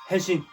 変身。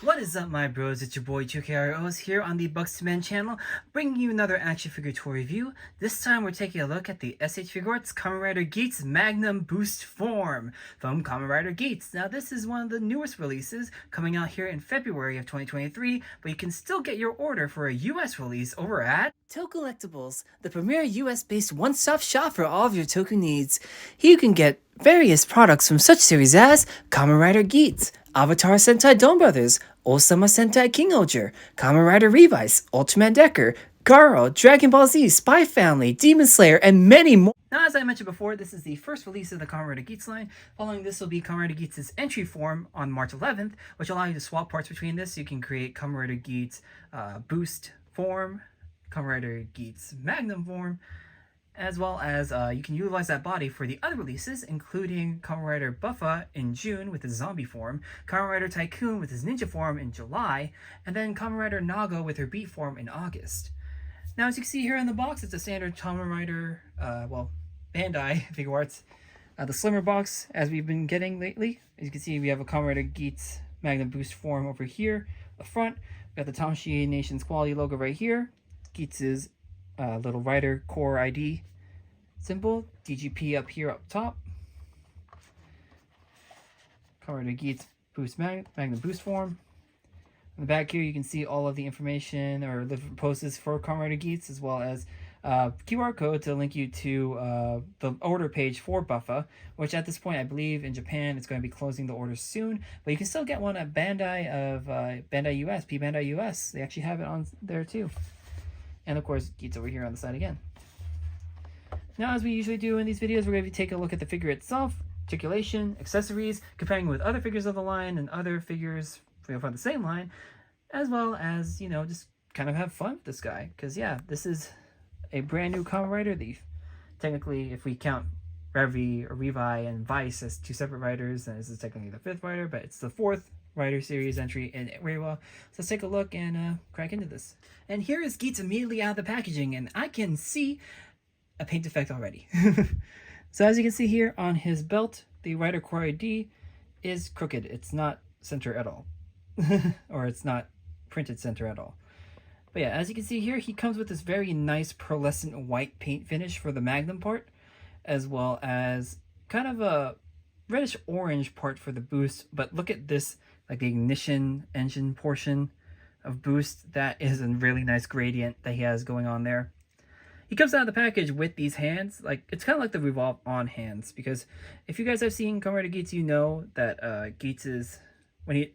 What is up, my bros? It's your boy TrueKROO here on the Bucks to Men channel, bringing you another action figure toy review. This time we're taking a look at the SH Figuarts Kamen Rider Geats Magnum Boost Form from Kamen Rider Geats. Now this is one of the newest releases coming out here in February of 2023, but you can still get your order for a US release over at Tokullectibles, the premier US-based one-stop shop for all of your Toku needs. Here you can get various products from such series as Kamen Rider Geats, Avatar Sentai Dome Brothers, Osama Sentai King Oger, Kamen Rider Revice, Ultraman Decker, Garo, Dragon Ball Z, Spy Family, Demon Slayer, and many more. Now, as I mentioned before, this is the first release of the Kamen Rider Geats line. Following this will be Kamen Rider Geats' entry form on March 11th, which will allow you to swap parts between this. You can create Kamen Rider Geats Boost form, Kamen Rider Geats Magnum form, as well as you can utilize that body for the other releases, including Kamen Rider Buffa in June with his zombie form, Kamen Rider Tycoon with his ninja form in July, and then Kamen Rider Naga with her beat form in August. Now, as you can see here in the box, it's a standard Kamen Rider, Bandai Figuarts. The slimmer box, as we've been getting lately. As you can see, we have a Kamen Rider Geats Magnum Boost form over here, the front. We got the Tamashii Nation's quality logo right here. Geats' little Rider Core ID symbol, DGP up here up top. Kamen Rider Geats Boost Magnum Boost form. On the back here, you can see all of the information or the poses for Kamen Rider Geats, as well as QR code to link you to the order page for Buffa, which at this point, I believe in Japan, it's going to be closing the order soon. But you can still get one at Bandai US, Bandai US. They actually have it on there too. And of course, Geats over here on the side again. Now, as we usually do in these videos, we're going to take a look at the figure itself, articulation, accessories, comparing with other figures of the line and other figures from the same line, as well as, just kind of have fun with this guy. Because, yeah, this is a brand new Kamen Rider Thief. Technically, if we count Revi or Revi and Vice as two separate riders, then this is technically the fifth rider, but it's the fourth Rider series entry in Reiwa. So let's take a look and crack into this. And here is Geats immediately out of the packaging, and I can see a paint effect already. So as you can see here on his belt, the Rider Core ID is crooked. It's not center at all. Or it's not printed center at all. But yeah, as you can see here, he comes with this very nice pearlescent white paint finish for the Magnum part, as well as kind of a reddish orange part for the boost. But look at this, like the ignition engine portion of boost. That is a really nice gradient that he has going on there. He comes out of the package with these hands. Like, it's kind of like the revolve on hands, because if you guys have seen Kamen Rider Geats, you know that Geats is,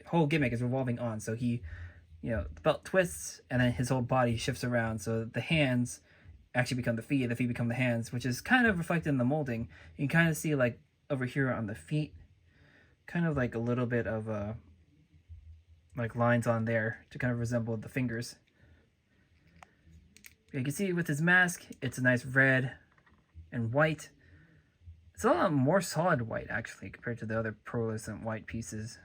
whole gimmick is revolving on. So he, the belt twists and then his whole body shifts around. So the hands actually become the feet become the hands, which is kind of reflected in the molding. You can kind of see, like, over here on the feet, kind of like a little bit of like lines on there to kind of resemble the fingers. You can see with his mask, it's a nice red and white. It's a lot more solid white, actually, compared to the other pearlescent white pieces.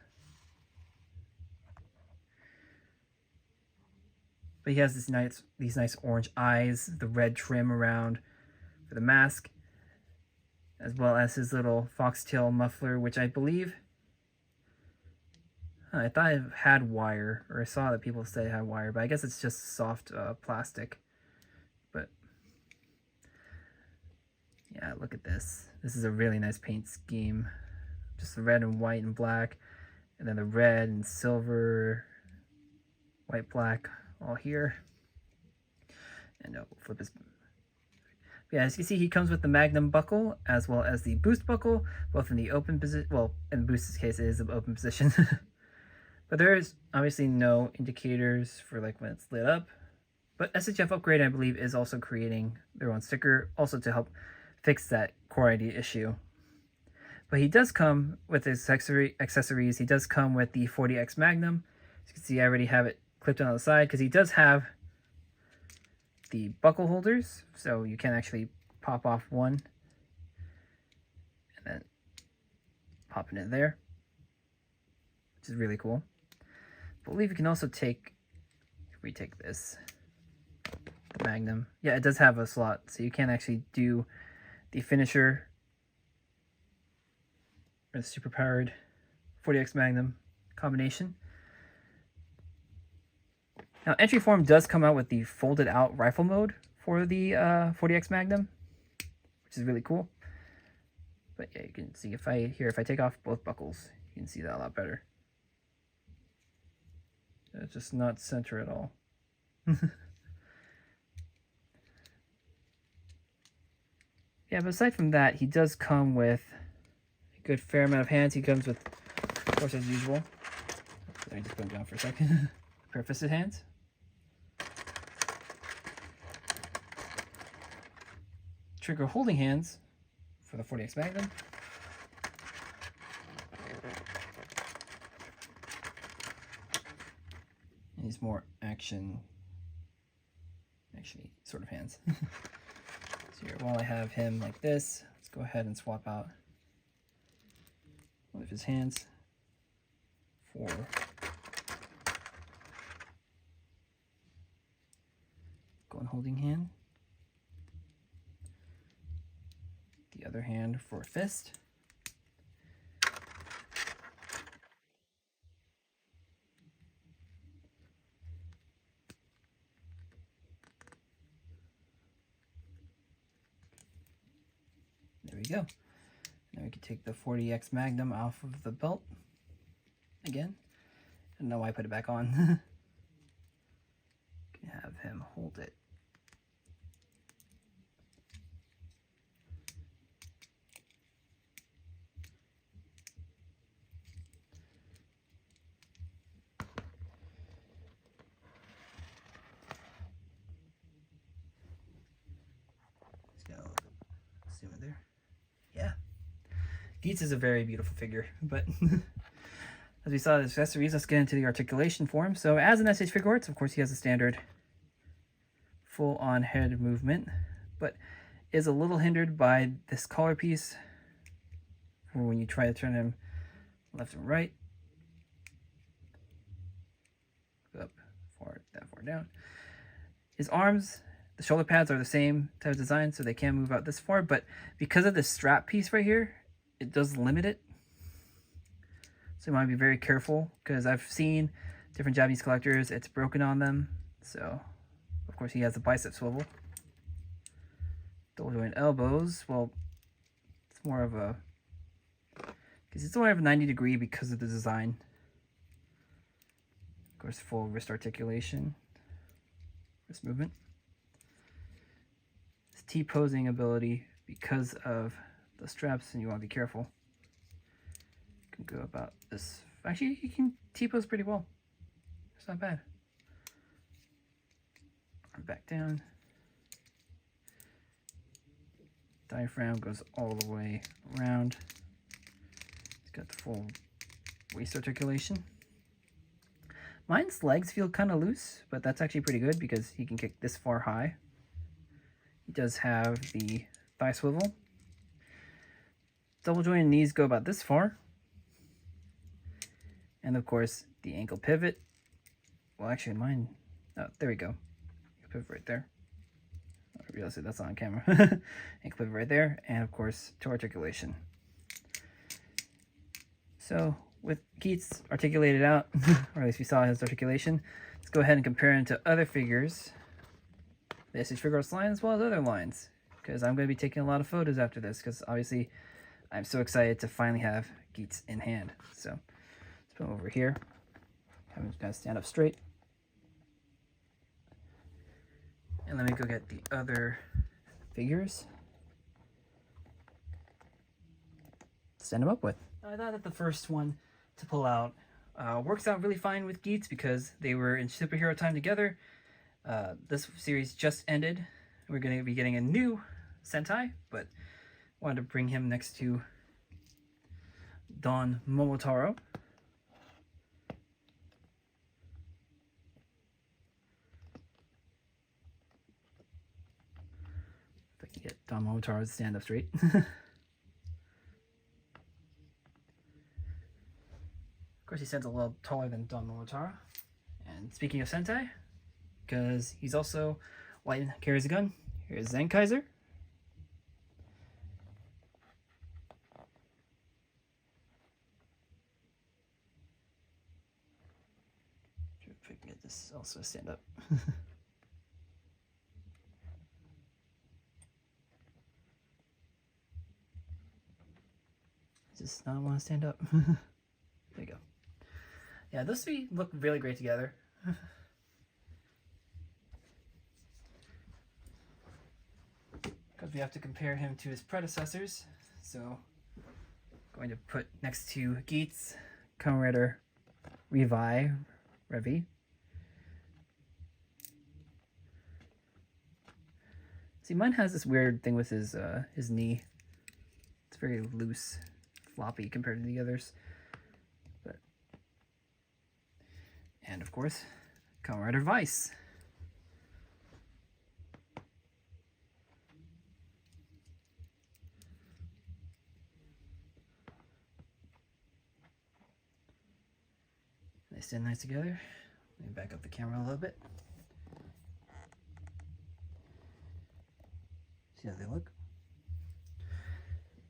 But he has these nice orange eyes, the red trim around for the mask, as well as his little foxtail muffler, which I believe, I thought it had wire, or I saw that people said it had wire, but I guess it's just soft plastic. But yeah, look at this. This is a really nice paint scheme. Just the red and white and black, and then the red and silver, white, black, all here. And we'll flip his. Yeah, as you can see, he comes with the Magnum buckle as well as the Boost buckle, both in the open position. Well, in Boost's case, it is the open position. But there is obviously no indicators for like when it's lit up. But SHF Upgrade, I believe, is also creating their own sticker, also to help fix that Core ID issue. But he does come with his accessories. He does come with the 40X Magnum. As you can see, I already have it clipped on the side, because he does have the buckle holders, so you can actually pop off one popping it there, which is really cool. I believe you can also take, if we take this, the Magnum. Yeah, it does have a slot, so you can actually do the finisher or the super powered 40X Magnum combination. Now, entry form does come out with the folded out rifle mode for the 40X Magnum, which is really cool. But yeah, you can see if I take off both buckles, you can see that a lot better. It's just not center at all. Yeah, but aside from that, he does come with a good fair amount of hands. He comes with, of course, as usual. Let me just put him down for a second. Pair of fisted hands. Trigger holding hands for the 40X Magnum. And these more action sort of hands. So here, while I have him like this, let's go ahead and swap out one of his hands for gun holding hand. The other hand for a fist. There we go. Now we can take the 40X Magnum off of the belt again. I don't know why I put it back on. Can have him hold it. Zoom it there. Yeah. Geats is a very beautiful figure, but as we saw the accessories, let's get into the articulation form. So as an SH Figuarts, of course, he has a standard full-on head movement, but is a little hindered by this collar piece for when you try to turn him left and right. Up, forward, that far down. His arms, the shoulder pads are the same type of design, so they can move out this far, but because of this strap piece right here, it does limit it. So you want to be very careful, because I've seen different Japanese collectors, it's broken on them. So, of course, he has a bicep swivel. Double joint elbows, well, it's more of a, because it's only have a 90-degree because of the design. Of course, full wrist articulation, wrist movement. His T-posing ability, because of the straps, and you want to be careful. You can go about this. Actually, you can T-pose pretty well. It's not bad. Back down. Diaphragm goes all the way around. He's got the full waist articulation. Mine's legs feel kind of loose, but that's actually pretty good because he can kick this far high. He does have the thigh swivel. Double jointed knees go about this far. And of course, the ankle pivot. Well, actually mine, oh, there we go. Pivot right there. I realize that's on camera. Ankle pivot right there. And of course, toe articulation. So with Geats articulated out, or at least we saw his articulation, let's go ahead and compare him to other figures. The SH Figuarts line as well as other lines. Because I'm going to be taking a lot of photos after this, because obviously I'm so excited to finally have Geats in hand. So let's put him over here. Have him kind of stand up straight. And let me go get the other figures to stand them up with. I thought that the first one to pull out works out really fine with Geats because they were in superhero time together. This series just ended. We're going to be getting a new Sentai, but wanted to bring him next to Don Momotaro. If I can get Don Momotaro to stand up straight. course, he stands a little taller than Don Momotaro. And speaking of Sentai, because he's also white and carries a gun, here's Zenkaiser. If I can get this also stand up. Just not want to stand up. There you go. Yeah, those three look really great together. Because we have to compare him to his predecessors. So, going to put next to Geats, Kamen Rider, Reggie. See, mine has this weird thing with his knee. It's very loose, floppy compared to the others. But, and of course, Kamen Rider Vice. They stand nice together. Let me back up the camera a little bit. See how they look.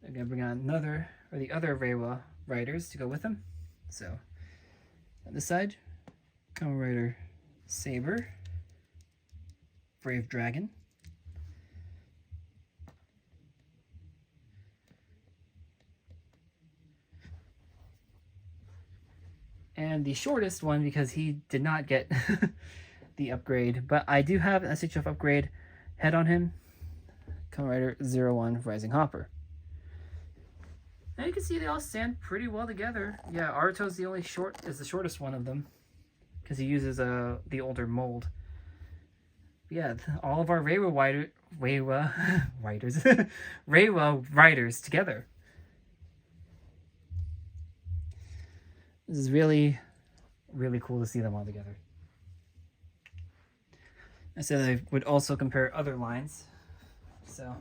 They're gonna bring on the other Reiwa Riders to go with them. So on this side, Kamen Rider Saber, Brave Dragon, and the shortest one because he did not get the upgrade, but I do have an SHF upgrade head on him, Kamen Rider 01 Rising Hopper. And you can see they all stand pretty well together. Yeah, Aruto's is the shortest one of them because he uses the older mold. But yeah, all of our Reiwa Riders together. This is really, really cool to see them all together. I said I would also compare other lines. So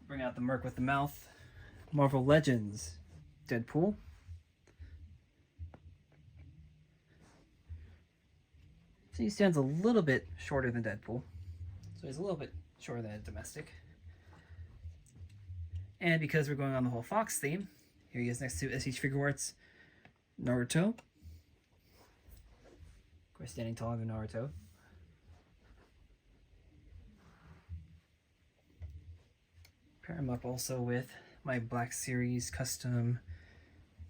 bring out the Merc with the mouth, Marvel Legends, Deadpool. So he stands a little bit shorter than Deadpool. So he's a little bit shorter than a domestic. And because we're going on the whole Fox theme, here he is next to SH Figuarts, Naruto. Of course, standing taller than Naruto. Pair him up also with my Black Series custom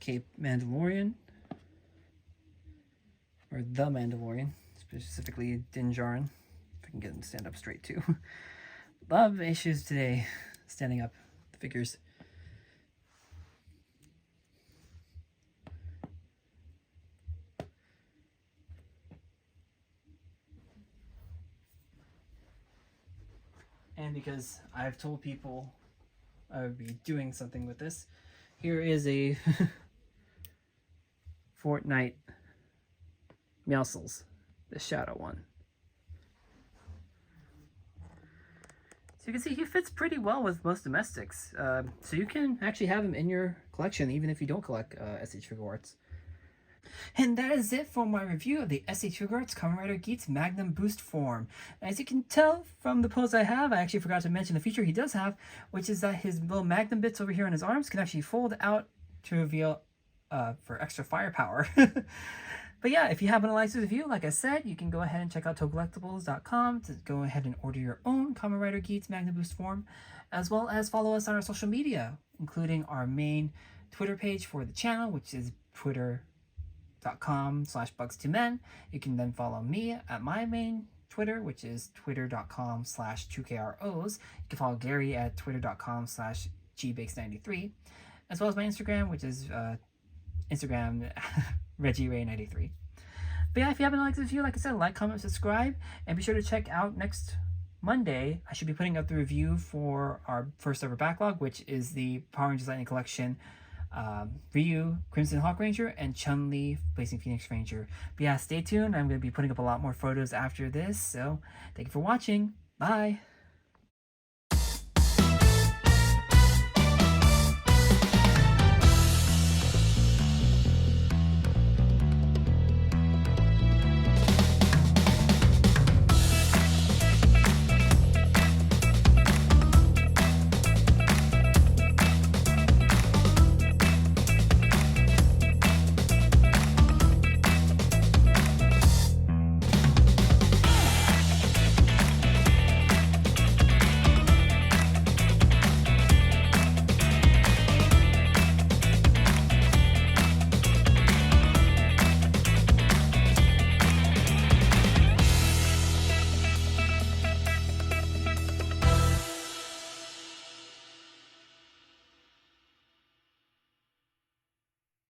Cape Mandalorian, or the Mandalorian, specifically Din Djarin. If I can get him to stand up straight too. A lot of issues today standing up the figures. And because I've told people I would be doing something with this, here is a Fortnite Meowscles, the shadow one. So you can see he fits pretty well with most domestics. So you can actually have him in your collection even if you don't collect SH Figuarts. And that is it for my review of the SH Figuarts Kamen Rider Geats Magnum Boost Form. As you can tell from the pose I have, I actually forgot to mention the feature he does have, which is that his little Magnum bits over here on his arms can actually fold out to reveal for extra firepower. But yeah, if you happen to like this review, like I said, you can go ahead and check out Tokullectibles.com to go ahead and order your own Kamen Rider Geats Magnum Boost Form, as well as follow us on our social media, including our main Twitter page for the channel, which is twitter.com/bugs2men. You can then follow me at my main Twitter, which is twitter.com/TrueKROOs. You can follow Gary at twitter.com/gbakes93, as well as my Instagram, which is Instagram Reggie Ray 93. But yeah, if you haven't liked this video, like I said, like, comment, subscribe, and be sure to check out next Monday. I should be putting up the review for our first ever backlog, which is the Power Rangers Lightning Collection, Ryu, Crimson Hawk Ranger, and Chun-Li, Blazing Phoenix Ranger. But yeah, stay tuned. I'm going to be putting up a lot more photos after this, so thank you for watching. Bye!